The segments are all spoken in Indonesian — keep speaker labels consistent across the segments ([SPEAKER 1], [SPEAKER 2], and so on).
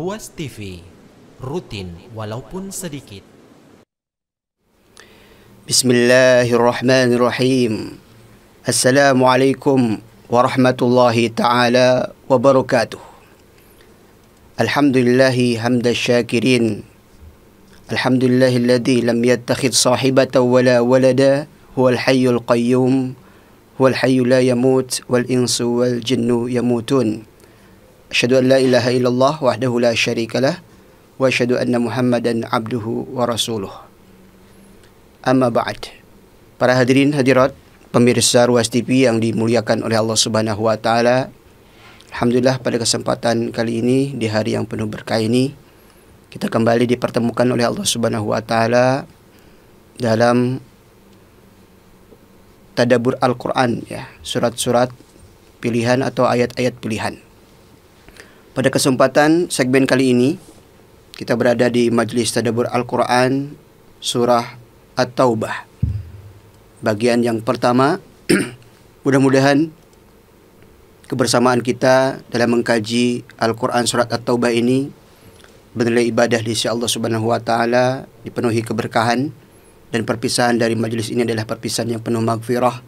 [SPEAKER 1] Ruas TV, rutin walaupun sedikit.
[SPEAKER 2] Bismillahirrahmanirrahim. Assalamualaikum warahmatullahi ta'ala wabarakatuh. Alhamdulillahi hamda syakirin. Alhamdulillahilladzi lam yattakhidh sahibatan wala walada. Huwal hayyul qayyum. Huwal hayyu la yamut. Wal insu wal jinnu yamutun. Asyhadu an la ilaha illallah wahdahu la syarikalah. Wa asyhadu anna Muhammadan abduhu wa rasuluh. Amma ba'd. Para hadirin hadirat pemirsa Ruas TV yang dimuliakan oleh Allah Subhanahu wa taala. Alhamdulillah pada kesempatan kali ini di hari yang penuh berkah ini kita kembali dipertemukan oleh Allah Subhanahu wa taala dalam tadabbur Al-Qur'an, ya, surat-surat pilihan atau ayat-ayat pilihan. Pada kesempatan segmen kali ini kita berada di Majelis Tadabbur Al-Quran Surah At-Taubah. Bagian yang pertama, mudah-mudahan kebersamaan kita dalam mengkaji Al-Quran Surat At-Taubah ini bernilai ibadah di sisi Allah Subhanahu wa taala, dipenuhi keberkahan, dan perpisahan dari majelis ini adalah perpisahan yang penuh maghfirah,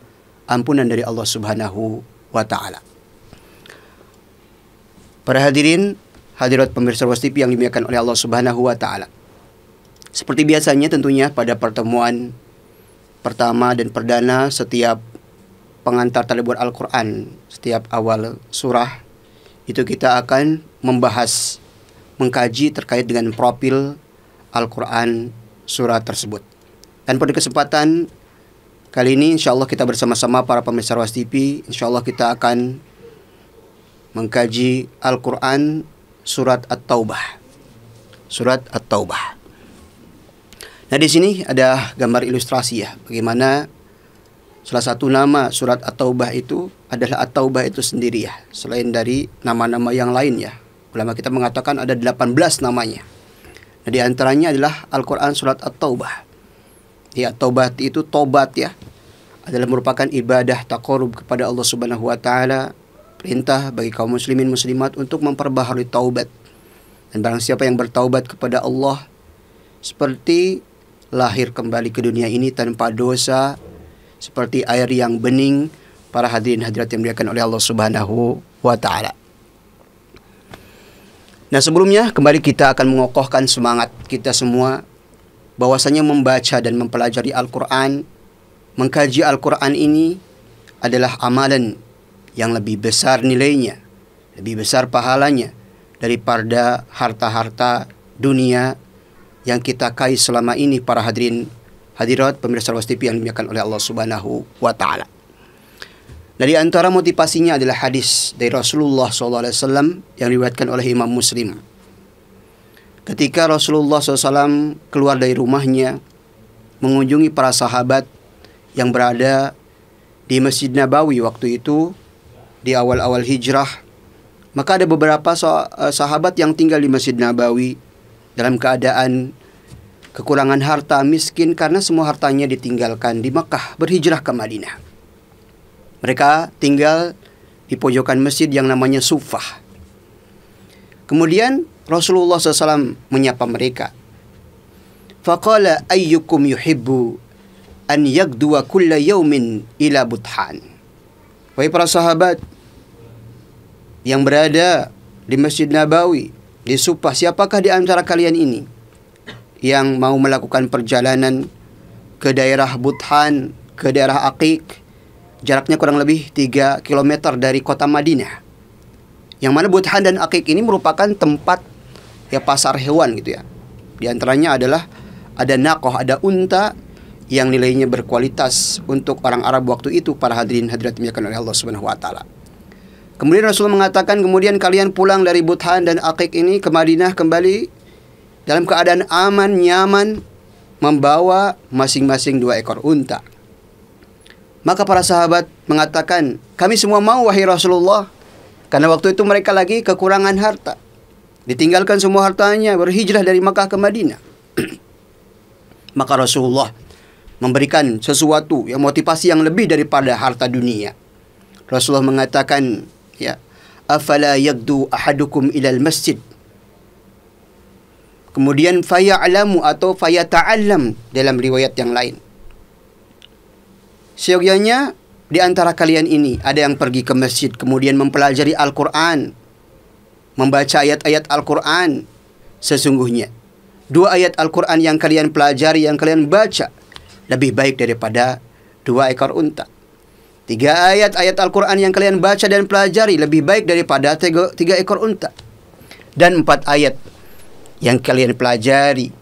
[SPEAKER 2] ampunan dari Allah Subhanahu wa taala. Para hadirin, hadirat pemirsa Ruas TV yang dimuliakan oleh Allah Subhanahu wa taala. Seperti biasanya tentunya pada pertemuan pertama dan perdana setiap pengantar tadabbur Al-Qur'an, setiap awal surah itu kita akan membahas, mengkaji terkait dengan profil Al-Qur'an surah tersebut. Dan pada kesempatan kali ini insyaallah kita bersama-sama para pemirsa Ruas TV, insyaallah kita akan mengkaji Al-Quran Surat At-Taubah. Surat At-Taubah. Nah, di sini ada gambar ilustrasi, ya, bagaimana salah satu nama Surat At-Taubah itu adalah At-Taubah itu sendiri, ya, selain dari nama-nama yang lain, ya. Ulama kita mengatakan ada 18 namanya. Nah, di antaranya adalah Al-Quran Surat At-Taubah. Ya, taubat itu tobat, ya, adalah merupakan ibadah taqarrub kepada Allah Subhanahu wa taala. Perintah bagi kaum muslimin muslimat untuk memperbaharui taubat. Dan barang siapa yang bertaubat kepada Allah seperti lahir kembali ke dunia ini tanpa dosa, seperti air yang bening. Para hadirin hadirat yang dimuliakan oleh Allah Subhanahu wa taala. Nah, sebelumnya kembali kita akan mengokohkan semangat kita semua bahwasanya membaca dan mempelajari Al-Qur'an, mengkaji Al-Qur'an ini adalah amalan yang lebih besar nilainya, lebih besar pahalanya daripada harta-harta dunia yang kita kais selama ini, para hadirin hadirat pemirsa Ruas TV yang dimuliakan oleh Allah Subhanahu wa taala. Nah, di antara motivasinya adalah hadis dari Rasulullah SAW yang diriwayatkan oleh Imam Muslim. Ketika Rasulullah SAW keluar dari rumahnya mengunjungi para sahabat yang berada di Masjid Nabawi waktu itu, di awal-awal hijrah, maka ada beberapa sahabat yang tinggal di Masjid Nabawi dalam keadaan kekurangan harta, miskin karena semua hartanya ditinggalkan di Makkah, berhijrah ke Madinah. Mereka tinggal di pojokan masjid yang namanya Sufah. Kemudian Rasulullah SAW menyapa mereka. Faqala ayyukum yuhibbu an yagduwa kulla yawmin ila Buthan. Wahai para sahabat yang berada di Masjid Nabawi, di Sufah, siapakah di antara kalian ini yang mau melakukan perjalanan ke daerah Buthan, ke daerah Aqiq, jaraknya kurang lebih 3 km dari kota Madinah. Yang mana Buthan dan Aqiq ini merupakan tempat, ya, pasar hewan gitu, ya. Di antaranya adalah ada naqah, ada unta yang nilainya berkualitas untuk orang Arab waktu itu, para hadirin hadirat dimuliakan oleh Allah Subhanahu wa taala. Kemudian Rasulullah mengatakan, kemudian kalian pulang dari Buthan dan Aqiq ini ke Madinah kembali dalam keadaan aman, nyaman, membawa masing-masing 2 ekor unta. Maka para sahabat mengatakan, kami semua mau wahai Rasulullah, karena waktu itu mereka lagi kekurangan harta. Ditinggalkan semua hartanya, berhijrah dari Makkah ke Madinah. Maka Rasulullah memberikan sesuatu yang motivasi yang lebih daripada harta dunia. Rasulullah mengatakan, ya, afala yagdu ahadukum ilal masjid Kemudian faya'lamu atau fayata'allam dalam riwayat yang lain. Seyogyanya di antara kalian ini ada yang pergi ke masjid kemudian mempelajari Al-Quran, membaca ayat-ayat Al-Quran. Sesungguhnya 2 ayat Al-Quran yang kalian pelajari, yang kalian baca, lebih baik daripada 2 ekor unta. 3 ayat Al-Quran yang kalian baca dan pelajari lebih baik daripada 3 ekor unta. Dan 4 ayat yang kalian pelajari,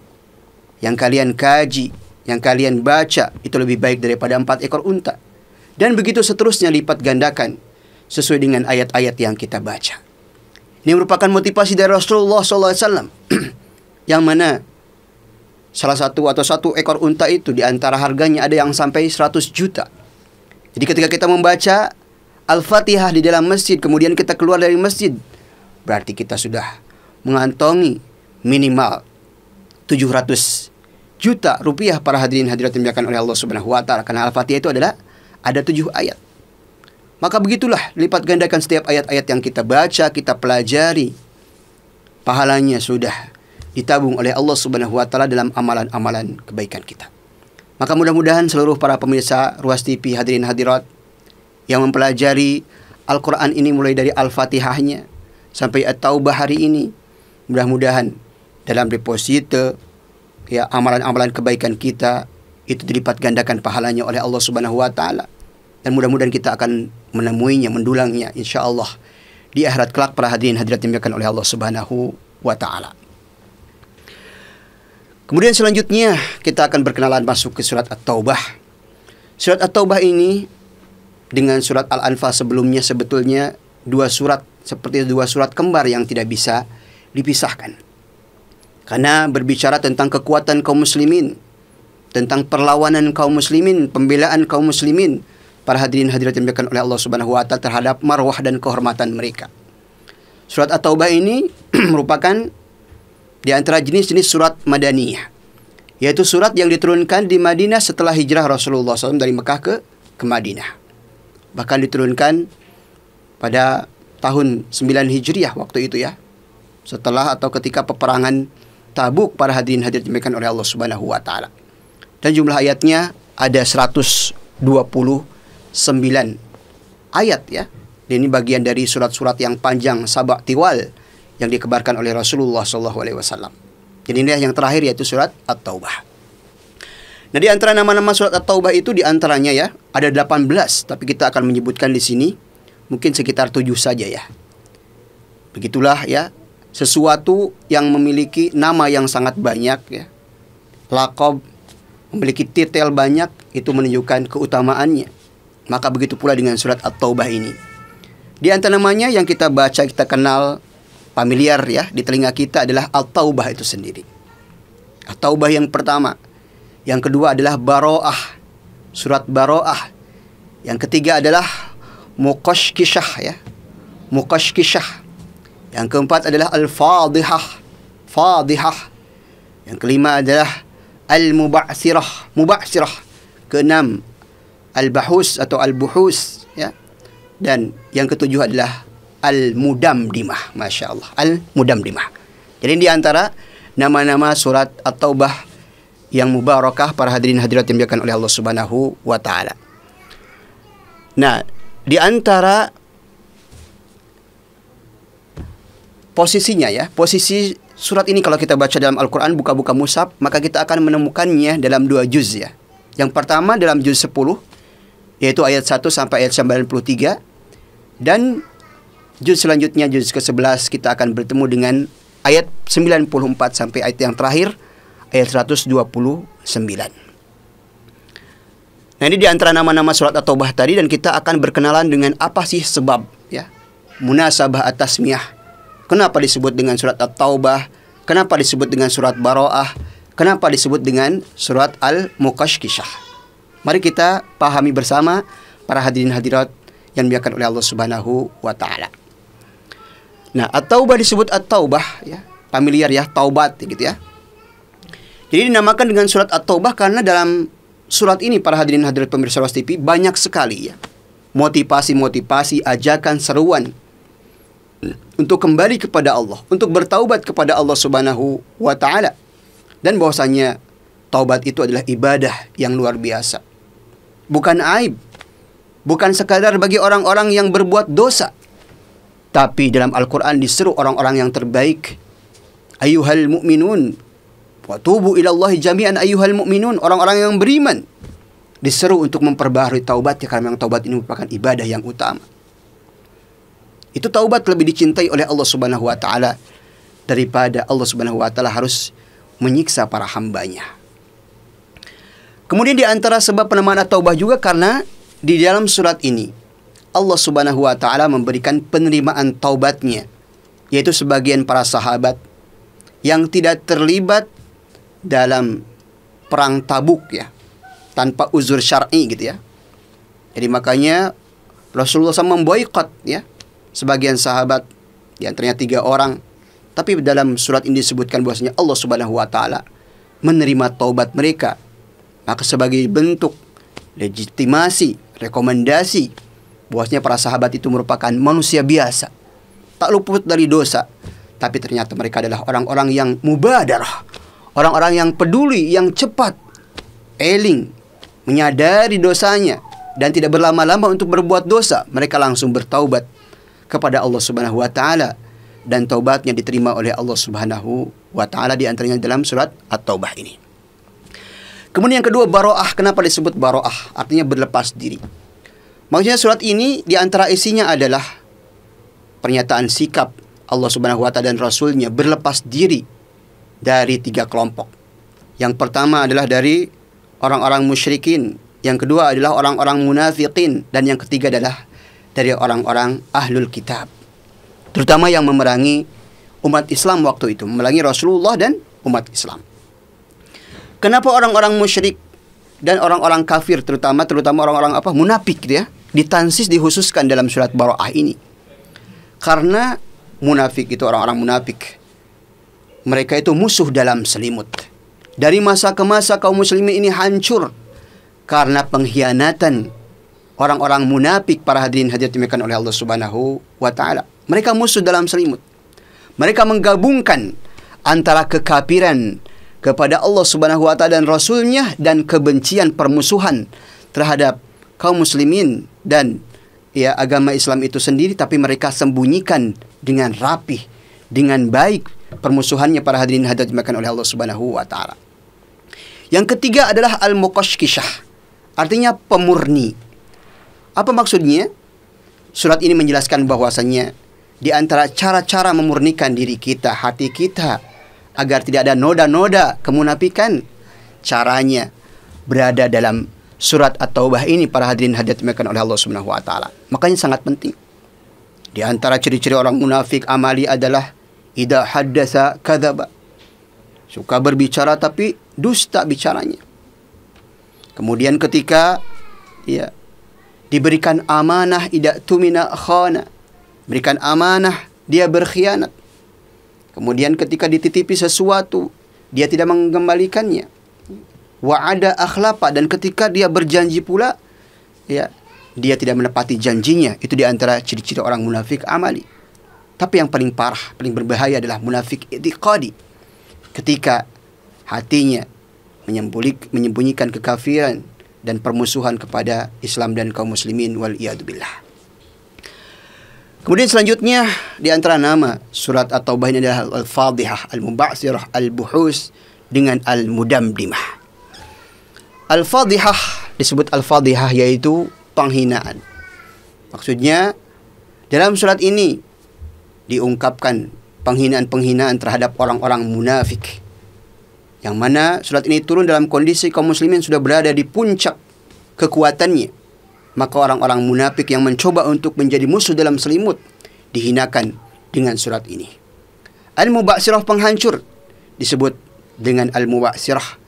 [SPEAKER 2] yang kalian kaji, yang kalian baca, itu lebih baik daripada 4 ekor unta. Dan begitu seterusnya lipat gandakan sesuai dengan ayat-ayat yang kita baca. Ini merupakan motivasi dari Rasulullah SAW yang mana salah satu atau 1 ekor unta itu di antara harganya ada yang sampai 100 juta. Jadi ketika kita membaca Al-Fatihah di dalam masjid, kemudian kita keluar dari masjid, berarti kita sudah mengantongi minimal 700 juta rupiah para hadirin hadirat yang dimuliakan oleh Allah Subhanahu wa taala. Karena Al-Fatihah itu adalah ada 7 ayat. Maka begitulah lipat gandakan setiap ayat-ayat yang kita baca, kita pelajari. Pahalanya sudah ditabung oleh Allah Subhanahu wa taala dalam amalan-amalan kebaikan kita. Maka mudah-mudahan seluruh para pemirsa Ruas TV hadirin hadirat yang mempelajari Al-Quran ini mulai dari Al-Fatihahnya sampai At-Taubah hari ini, mudah-mudahan dalam deposito ya amalan-amalan kebaikan kita itu dilipat gandakan pahalanya oleh Allah Subhanahu wa taala. Dan mudah-mudahan kita akan menemuinya, mendulangnya insyaallah di akhirat kelak para hadirin hadirat yang dimuliakan oleh Allah Subhanahu wa taala. Kemudian selanjutnya kita akan berkenalan masuk ke surat At-Taubah. Surat At-Taubah ini dengan surat Al-Anfal sebelumnya sebetulnya 2 surat seperti 2 surat kembar yang tidak bisa dipisahkan. Karena berbicara tentang kekuatan kaum muslimin, tentang perlawanan kaum muslimin, pembelaan kaum muslimin, para hadirin hadirat yang dimuliakan oleh Allah Subhanahu wa taala terhadap marwah dan kehormatan mereka. Surat At-Taubah ini merupakan di antara jenis-jenis surat Madaniyah, yaitu surat yang diturunkan di Madinah setelah hijrah Rasulullah SAW dari Mekah ke Madinah. Bahkan diturunkan pada tahun 9 Hijriah waktu itu ya, setelah atau ketika peperangan Tabuk para hadirin hadirat dimuliakan oleh Allah Subhanahu wa taala. Dan jumlah ayatnya ada 129 ayat ya. Dan ini bagian dari surat-surat yang panjang Sabak Tiwal yang dikebarkan oleh Rasulullah SAW. Jadi ini yang terakhir yaitu surat At-Taubah. Nah di antara nama-nama surat At-Taubah itu di antaranya ya ada 18, tapi kita akan menyebutkan di sini mungkin sekitar 7 saja ya. Begitulah ya, sesuatu yang memiliki nama yang sangat banyak ya, laqab, memiliki titel banyak, itu menunjukkan keutamaannya. Maka begitu pula dengan surat At-Taubah ini. Di antara namanya yang kita baca, kita kenal, familiar ya di telinga kita adalah At-Taubah itu sendiri. At-Taubah yang pertama. Yang kedua adalah Baro'ah, surat Baro'ah. Yang ketiga adalah Muqashqishah ya, Muqashqishah. Yang keempat adalah Al-Fadihah, Fadihah. Yang kelima adalah Al-Muba'sirah, Muba'sirah. Keenam Al-Bahus atau Al-Buhus ya. Dan yang ketujuh adalah Al-Mudamdimah, Masya Allah, Al-Mudamdimah. Jadi di antara nama-nama surat At-Taubah yang mubarakah para hadirin hadirat yang dimuliakan oleh Allah Subhanahu wa taala. Nah, di antara posisinya ya, posisi surat ini kalau kita baca dalam Al-Quran, buka-buka mushaf, maka kita akan menemukannya dalam 2 juz ya. Yang pertama dalam juz 10, yaitu ayat 1 sampai ayat 93. Dan juz selanjutnya, juz ke-11, kita akan bertemu dengan ayat 94 sampai ayat yang terakhir, ayat 129. Nah ini di antara nama-nama surat At-Taubah tadi, dan kita akan berkenalan dengan apa sih sebab ya, munasabah at-tasmiyah. Kenapa disebut dengan surat At-Taubah? Kenapa disebut dengan surat Baro'ah? Kenapa disebut dengan surat Al-Muqashqishah? Mari kita pahami bersama para hadirin hadirat yang dimuliakan oleh Allah Subhanahu wa taala. Nah, At-Taubah disebut At-Taubah ya, familiar ya, taubat gitu ya. Jadi dinamakan dengan surat At-Taubah karena dalam surat ini para hadirin hadirat pemirsa Ruas TV banyak sekali ya motivasi-motivasi, ajakan, seruan untuk kembali kepada Allah, untuk bertaubat kepada Allah Subhanahu wa taala. Dan bahwasanya taubat itu adalah ibadah yang luar biasa. Bukan aib, bukan sekadar bagi orang-orang yang berbuat dosa. Tapi dalam Al-Quran diseru orang-orang yang terbaik. Ayyuhal mu'minun wa tubu ilallahi jami'an ayyuhal mu'minun. Orang-orang yang beriman diseru untuk memperbaharui taubatnya, karena memang taubat ini merupakan ibadah yang utama. Itu taubat lebih dicintai oleh Allah Subhanahu wa taala daripada Allah Subhanahu wa taala harus menyiksa para hambanya. Kemudian di antara sebab penamaan taubah juga karena di dalam surat ini Allah Subhanahu wa taala memberikan penerimaan taubatnya, yaitu sebagian para sahabat yang tidak terlibat dalam perang Tabuk ya, tanpa uzur syar'i gitu ya. Jadi makanya Rasulullah SAW memboikot ya sebagian sahabat, di antaranya 3 orang. Tapi dalam surat ini disebutkan bahwasanya Allah Subhanahu wa taala menerima taubat mereka. Maka sebagai bentuk legitimasi, rekomendasi bahwasanya para sahabat itu merupakan manusia biasa, tak luput dari dosa, tapi ternyata mereka adalah orang-orang yang mubadarah, orang-orang yang peduli, yang cepat, eling, menyadari dosanya dan tidak berlama-lama untuk berbuat dosa. Mereka langsung bertaubat kepada Allah Subhanahu wa taala dan taubatnya diterima oleh Allah Subhanahu wa taala, di antaranya dalam surat At-Taubah ini. Kemudian yang kedua, baro'ah. Kenapa disebut baro'ah? Artinya berlepas diri. Maksudnya surat ini di antara isinya adalah pernyataan sikap Allah Subhanahu wa taala dan Rasulnya berlepas diri dari 3 kelompok. Yang pertama adalah dari orang-orang musyrikin, yang kedua adalah orang-orang munafikin, dan yang ketiga adalah dari orang-orang ahlul kitab, terutama yang memerangi umat Islam waktu itu, memerangi Rasulullah dan umat Islam. Kenapa orang-orang musyrik dan orang-orang kafir, terutama orang-orang munafik gitu ya, ditansis, dikhususkan dalam surat Baro'ah ini? Karena munafik itu, orang-orang munafik, mereka itu musuh dalam selimut. Dari masa ke masa kaum muslimin ini hancur karena pengkhianatan orang-orang munafik, para hadirin hadirat dimuliakan oleh Allah Subhanahu wa taala. Mereka musuh dalam selimut. Mereka menggabungkan antara kekafiran kepada Allah Subhanahu wa taala dan Rasulnya dan kebencian, permusuhan terhadap kaum muslimin dan ya agama Islam itu sendiri, tapi mereka sembunyikan dengan rapih, dengan baik permusuhannya, para hadirin hadirat dimuliakan oleh Allah Subhanahu wa taala. Yang ketiga adalah al-muqashkishah, artinya pemurni. Apa maksudnya? Surat ini menjelaskan bahwasannya di antara cara-cara memurnikan diri kita, hati kita, agar tidak ada noda-noda kemunafikan, caranya berada dalam surat At-Taubah ini, para hadirin hadirat dimuliakan oleh Allah Subhanahu wa taala. Makanya sangat penting. Di antara ciri-ciri orang munafik amali adalah idza haddatsa kadzaba. Suka berbicara tapi dusta bicaranya. Kemudian ketika ya diberikan amanah, idza tumina khana. Berikan amanah, dia berkhianat. Kemudian ketika dititipi sesuatu, dia tidak mengembalikannya. Wa'ada akhlafa, dan ketika dia berjanji pula, ya, dia tidak menepati janjinya. Itu di antara ciri-ciri orang munafik amali. Tapi yang paling parah, paling berbahaya adalah munafik i'tiqadi. Ketika hatinya menyembunyikan kekafiran dan permusuhan kepada Islam dan kaum muslimin, wal iyadu billah. Kemudian selanjutnya di antara nama surat At-Taubah ini adalah Al-Fadhihah, Al-Muba'sirah, Al-Buhus dengan Al-Mudamdimah. Al-Fadhihah disebut Al-Fadhihah yaitu penghinaan. Maksudnya dalam surat ini diungkapkan penghinaan-penghinaan terhadap orang-orang munafik, yang mana surat ini turun dalam kondisi kaum muslimin sudah berada di puncak kekuatannya. Maka orang-orang munafik yang mencoba untuk menjadi musuh dalam selimut dihinakan dengan surat ini. Al-Muba'sirah, penghancur, disebut dengan Al-Muba'sirah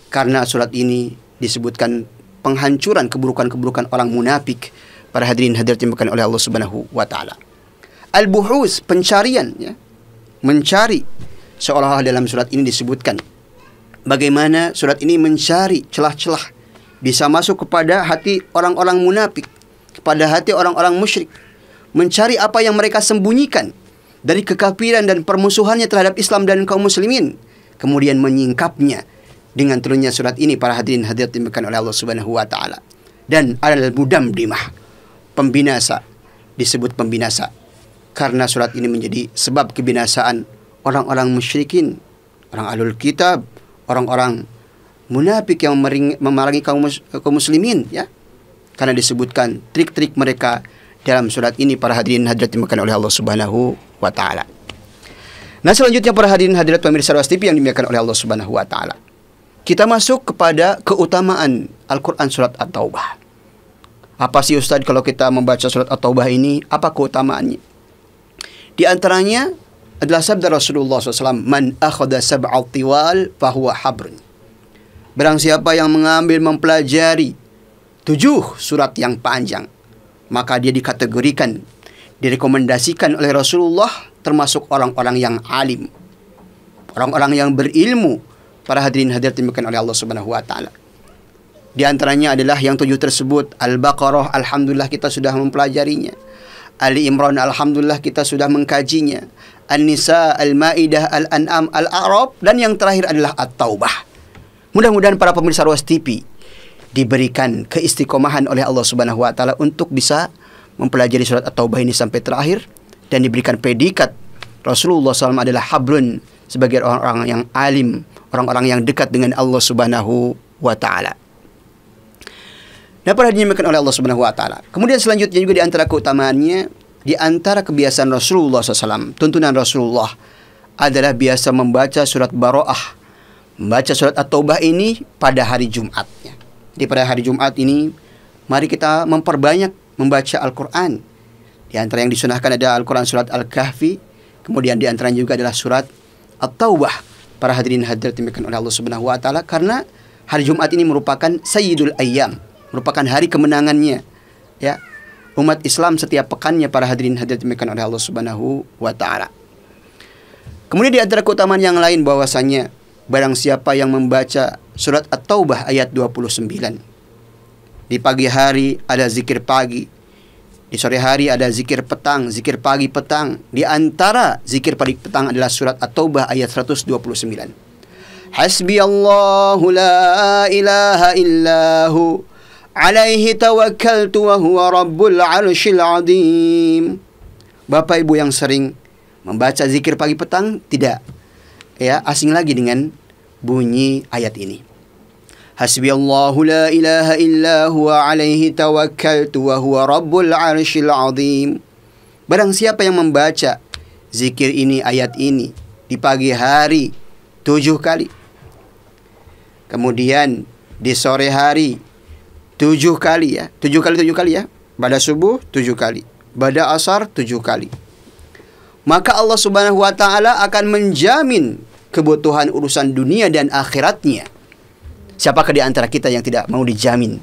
[SPEAKER 2] karena surat ini disebutkan penghancuran keburukan-keburukan orang munafik, para hadirin hadirat dimuliakan oleh Allah Subhanahu wa taala. Al-Buhus, pencarian ya. Mencari, seolah-olah dalam surat ini disebutkan bagaimana surat ini mencari celah-celah bisa masuk kepada hati orang-orang munafik, kepada hati orang-orang musyrik, mencari apa yang mereka sembunyikan, dari kekafiran dan permusuhannya terhadap Islam dan kaum muslimin, kemudian menyingkapnya dengan turunnya surat ini, para hadirin hadirat dimuliakan oleh Allah Subhanahu wa taala. Dan al-mudamdimah, pembinasa, disebut pembinasa karena surat ini menjadi sebab kebinasaan orang-orang musyrikin, orang ahlul kitab, orang-orang munafik yang memerangi kaum muslimin, ya. Karena disebutkan trik-trik mereka dalam surat ini, para hadirin hadirat dimuliakan oleh Allah Subhanahu wa taala. Nah, selanjutnya para hadirin hadirat pemirsa Ruas TV yang dimuliakan oleh Allah Subhanahu wa taala, kita masuk kepada keutamaan Al-Qur'an surat At-Taubah. Apa sih Ustaz kalau kita membaca surat At-Taubah ini, apa keutamaannya? Di antaranya adalah sabda Rasulullah SAW, "Man akhadha sab'al tiwal fahuwa habrun." Barang siapa yang mengambil, mempelajari 7 surat yang panjang, maka dia dikategorikan, direkomendasikan oleh Rasulullah termasuk orang-orang yang alim, orang-orang yang berilmu, para hadirin hadirat dimuliakan oleh Allah Subhanahu wa taala. Di antaranya adalah yang 7 tersebut. Al-Baqarah, alhamdulillah kita sudah mempelajarinya. Ali Imran, alhamdulillah kita sudah mengkajinya. An-Nisa, Al-Maidah, Al-An'am, Al-A'raf, dan yang terakhir adalah At-Taubah. Mudah-mudahan para pemirsa Ruas TV diberikan keistiqomahan oleh Allah Subhanahu wa taala untuk bisa mempelajari surat At-Taubah ini sampai terakhir, dan diberikan predikat Rasulullah SAW adalah habrun, sebagai orang-orang yang alim, orang-orang yang dekat dengan Allah Subhanahu wa taala. Nah, para dinikmati oleh Allah Subhanahu wa taala. Kemudian selanjutnya juga di antara keutamaannya, di antara kebiasaan Rasulullah SAW, tuntunan Rasulullah adalah biasa membaca surat Baro'ah, membaca surat At-Taubah ini pada hari Jumatnya. Di pada hari Jumat ini, mari kita memperbanyak membaca Al-Quran. Di antara yang disunahkan ada Al-Quran surat Al-Kahfi, kemudian di antaranya juga adalah surat At-Taubah. Para hadirin hadirat dimuliakan oleh Allah Subhanahu wa taala, karena hari Jumat ini merupakan Sayyidul Ayyam, merupakan hari kemenangannya, ya, umat Islam setiap pekannya, para hadirin hadirat dimuliakan oleh Allah Subhanahu wa taala. Kemudian di antara keutamaan yang lain bahwasanya barang siapa yang membaca surat At-Taubah ayat 29, di pagi hari ada zikir pagi, di sore hari ada zikir petang, zikir pagi petang. Di antara zikir pagi petang adalah surat At-Taubah ayat 129. Hasbiyallahu la ilaha illahu alaihi tawakkaltu wa huwa rabbul arsyil azim. Bapak Ibu yang sering membaca zikir pagi petang tidak asing lagi dengan bunyi ayat ini. Hasbiyallahu la ilaha illa huwa alaihi tawakkaltu wa huwa rabbul arsyil azim. Barang siapa yang membaca zikir ini, ayat ini di pagi hari 7 kali, kemudian di sore hari 7 kali, ya, 7 kali ya, pada subuh 7 kali, pada asar 7 kali, maka Allah Subhanahu wa taala akan menjamin kebutuhan urusan dunia dan akhiratnya. Siapakah di antara kita yang tidak mau dijamin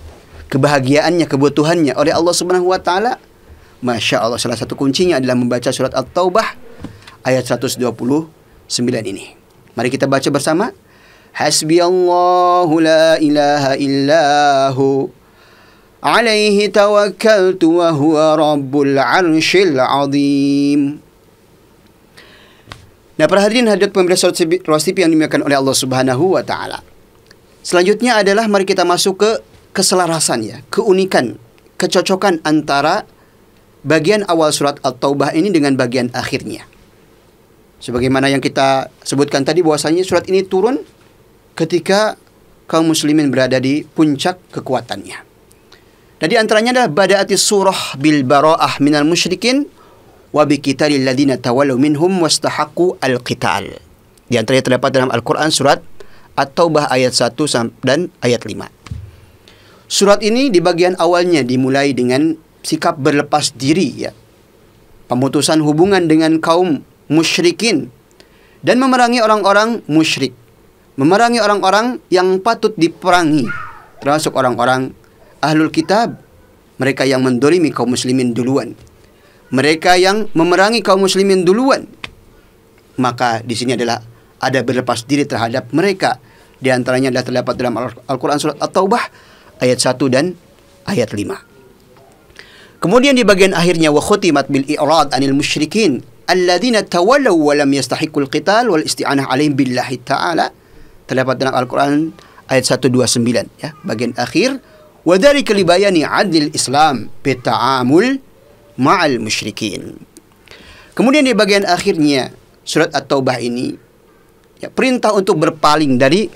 [SPEAKER 2] kebahagiaannya, kebutuhannya oleh Allah Subhanahu wa taala? Masya Allah, salah satu kuncinya adalah membaca surat At-Taubah ayat 129 ini. Mari kita baca bersama. Hasbiyallahu la ilaha illahu alaihi tawakkaltu wa huwa rabbul arsyil azim. Nah, para hadirin hadirat pemirsa Ruas TV yang dimuliakan oleh Allah Subhanahu wa taala. Selanjutnya adalah mari kita masuk ke keselarasan, ya, keunikan, kecocokan antara bagian awal surat At-Taubah ini dengan bagian akhirnya. Sebagaimana yang kita sebutkan tadi bahwasanya surat ini turun ketika kaum muslimin berada di puncak kekuatannya. Nah, di antaranya adalah bada'atis surah bil bara'ah minal musyrikin wa biqitalil ladzina tawallaw minhum wastahaqqu al-qital. Di antaranya terdapat dalam Al-Qur'an surat At-Taubah ayat 1 dan ayat 5. Surat ini di bagian awalnya dimulai dengan sikap berlepas diri, ya, pemutusan hubungan dengan kaum musyrikin dan memerangi orang-orang musyrik, memerangi orang-orang yang patut diperangi, termasuk orang-orang ahlul kitab, mereka yang mendolimi kaum muslimin duluan, mereka yang memerangi kaum muslimin duluan. Maka di sini adalah ada berlepas diri terhadap mereka. Di antaranya adalah terdapat dalam Al-Quran surat At-Taubah ayat 1 dan ayat 5. Kemudian di bagian akhirnya wa khutimat bil i'rad anil musyrikin, alladzina tawallaw wa lam yastahiqul qital wal isti'anah alaihim billahi ta'ala. Terdapat dalam Al-Quran ayat 129 ya, bagian akhir. Wa dzalika li bayani 'adlil Islam bi ta'amul ma'al musyrikin. Kemudian di bagian akhirnya surat At-Taubah ini ya, perintah untuk berpaling dari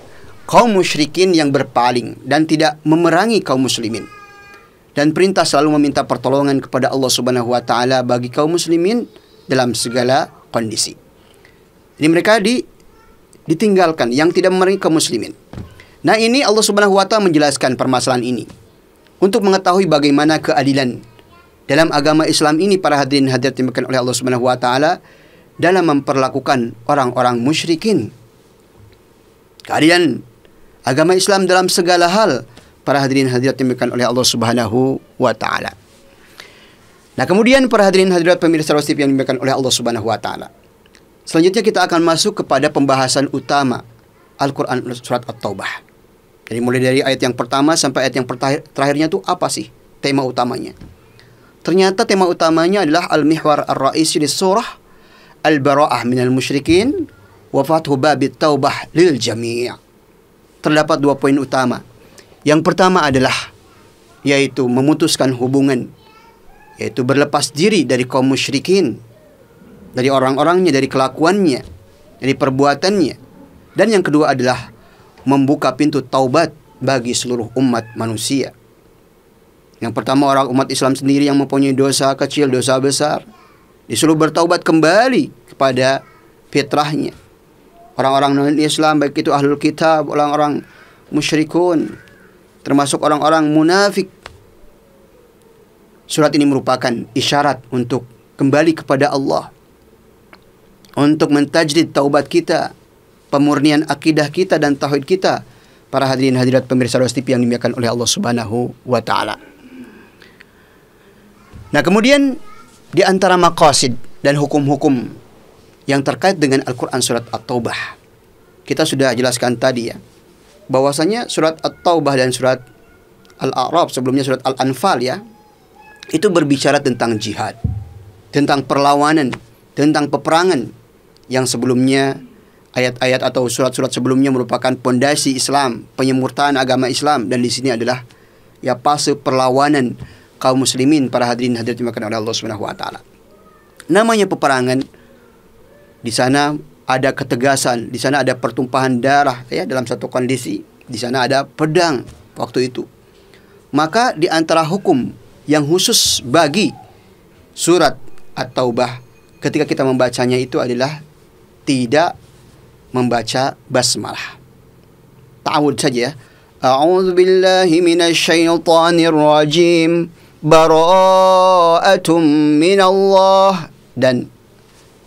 [SPEAKER 2] kaum musyrikin yang berpaling dan tidak memerangi kaum muslimin. Dan perintah selalu meminta pertolongan kepada Allah Subhanahu wa taala bagi kaum muslimin dalam segala kondisi. Ini mereka ditinggalkan yang tidak memerangi kaum muslimin. Nah, ini Allah Subhanahu wa taala menjelaskan permasalahan ini untuk mengetahui bagaimana keadilan dalam agama Islam ini, para hadirin hadirat dimuliakan oleh Allah Subhanahu wa taala, dalam memperlakukan orang-orang musyrikin. Keadilan agama Islam dalam segala hal, para hadirin hadirat dimuliakan oleh Allah Subhanahu wa taala. Nah, kemudian para hadirin hadirat pemirsa Rosti yang dimuliakan oleh Allah Subhanahu wa taala. Selanjutnya kita akan masuk kepada pembahasan utama Al-Qur'an surat At-Taubah. Jadi mulai dari ayat yang pertama sampai ayat yang terakhirnya itu apa sih tema utamanya? Ternyata tema utamanya adalah al-mihwar ar-ra'isi di surah al-bara'ah minal musyrikin wa fathu babit taubah lil jami'. Terdapat 2 poin utama. Yang pertama adalah yaitu memutuskan hubungan, yaitu berlepas diri dari kaum musyrikin, dari orang-orangnya, dari kelakuannya, dari perbuatannya. Dan yang kedua adalah membuka pintu taubat bagi seluruh umat manusia. Yang pertama, orang umat Islam sendiri yang mempunyai dosa kecil, dosa besar, disuruh bertaubat kembali kepada fitrahnya. Orang-orang non-Islam, baik itu ahlul kitab, orang-orang musyrikun, termasuk orang-orang munafik. Surat ini merupakan isyarat untuk kembali kepada Allah, untuk mentajdid taubat kita, pemurnian akidah kita dan tauhid kita, para hadirin hadirat pemirsa Rosti TV yang dimuliakan oleh Allah Subhanahu wa taala. Nah, kemudian di antara maqasid dan hukum-hukum yang terkait dengan Al-Quran surat At-Taubah, kita sudah jelaskan tadi ya, bahwasanya surat At-Taubah dan surat Al-A'raf, sebelumnya surat Al-Anfal ya, itu berbicara tentang jihad, tentang perlawanan, tentang peperangan, yang sebelumnya ayat-ayat atau surat-surat sebelumnya merupakan pondasi Islam, penyemurtaan agama Islam, dan di sini adalah ya fase perlawanan kaum muslimin, para hadirin hadirat dimuliakan oleh Allah Subhanahu wa taala. Namanya peperangan, di sana ada ketegasan, di sana ada pertumpahan darah ya dalam satu kondisi, di sana ada pedang waktu itu. Maka di antara hukum yang khusus bagi surat At-Taubah ketika kita membacanya itu adalah tidak membaca basmalah. Ta'awud saja ya. A'udzu billahi minasyaitonir rajim. Bara'atum minallah, dan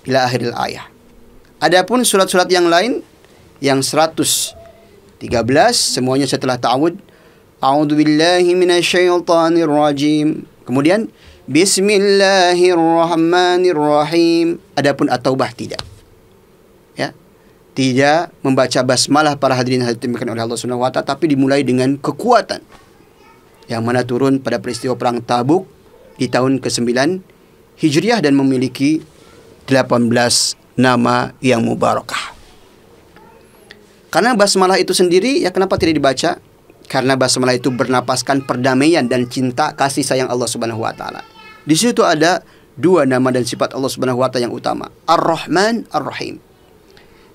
[SPEAKER 2] ila akhiril ayah. Adapun surat-surat yang lain yang 113 semuanya setelah ta'awud, a'udzu billahi minasyaitonir rajim, kemudian bismillahirrahmanirrahim. Adapun At-Taubah tidak. Ya. Tidak membaca basmalah, para hadirin hadirat dimuliakan oleh Allah Subhanahu wa taala, tapi dimulai dengan kekuatan yang mana turun pada peristiwa perang Tabuk di tahun ke-9 Hijriah dan memiliki 18 nama yang mubarakah. Karena basmalah itu sendiri ya kenapa tidak dibaca? Karena basmalah itu bernapaskan perdamaian dan cinta kasih sayang Allah Subhanahu wa taala. Di situ ada 2 nama dan sifat Allah Subhanahu wa taala yang utama, Ar-Rahman, Ar-Rahim.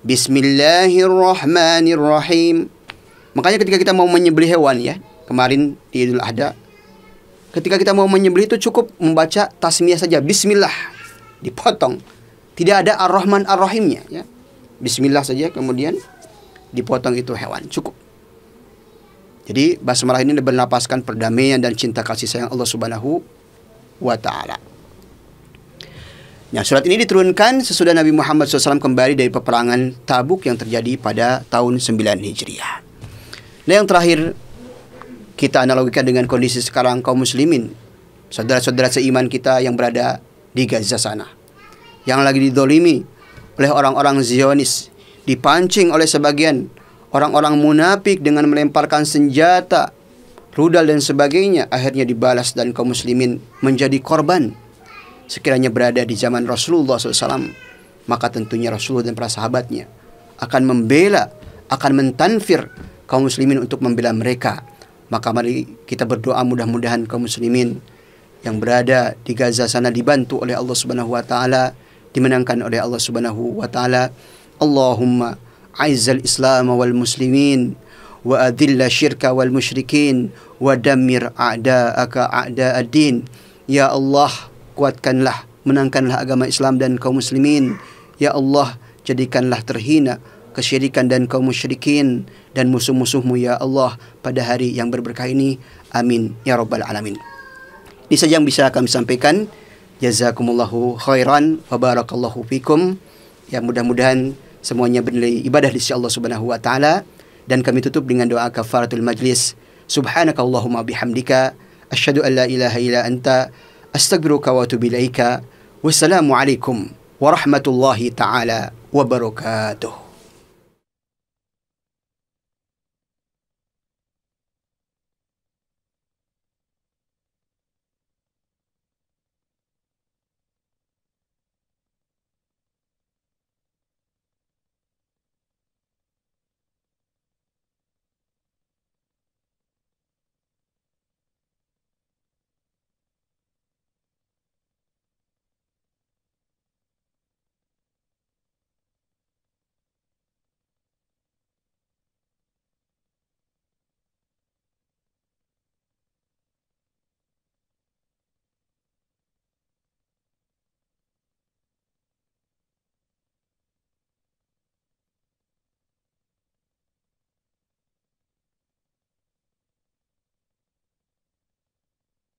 [SPEAKER 2] Bismillahirrahmanirrahim. Makanya ketika kita mau menyembelih hewan ya, kemarin di Idul Adha, ketika kita mau menyembelih itu cukup membaca tasmiyah saja, bismillah, dipotong. Tidak ada Ar-Rahman Ar-Rahimnya ya. Bismillah saja kemudian dipotong itu hewan, cukup. Jadi basmalah ini bernapaskan perdamaian dan cinta kasih sayang Allah Subhanahu wa taala. Nah, surat ini diturunkan sesudah Nabi Muhammad SAW kembali dari peperangan Tabuk yang terjadi pada tahun 9 Hijriah. Nah, yang terakhir kita analogikan dengan kondisi sekarang kaum muslimin, saudara-saudara seiman kita yang berada di Gaza sana, yang lagi didolimi oleh orang-orang Zionis, dipancing oleh sebagian orang-orang munafik dengan melemparkan senjata, rudal dan sebagainya, akhirnya dibalas dan kaum muslimin menjadi korban sekiranya berada di zaman Rasulullah SAW, maka tentunya Rasulullah dan para sahabatnya akan membela, akan mentanfir kaum muslimin untuk membela mereka. Maka mari kita berdoa mudah-mudahan kaum muslimin yang berada di Gaza sana dibantu oleh Allah Subhanahu wa taala, dimenangkan oleh Allah Subhanahu wa taala. Allahumma aizzal Islam wal muslimin wa adhilla syirka wal musyrikin wa dammir a'da'aka a'da'ad-din. Ya Allah, kuatkanlah, menangkanlah agama Islam dan kaum muslimin. Ya Allah, jadikanlah terhina kesyirikan dan kaum musyrikin dan musuh-musuhmu ya Allah pada hari yang berberkah ini. Amin ya rabbal alamin. Ini saja yang bisa kami sampaikan. Jazakumullahu khairan wa barakallahu fikum. Ya, mudah-mudahan semuanya bernilai ibadah di sisi Allah Subhanahu wa taala, dan kami tutup dengan doa kafaratul majlis. Subhanakallahumma bihamdika asyhadu an la ilaha illa anta astaghfiruka wa atubu ilaika. Wassalamu alaikum warahmatullahi taala wabarakatuh.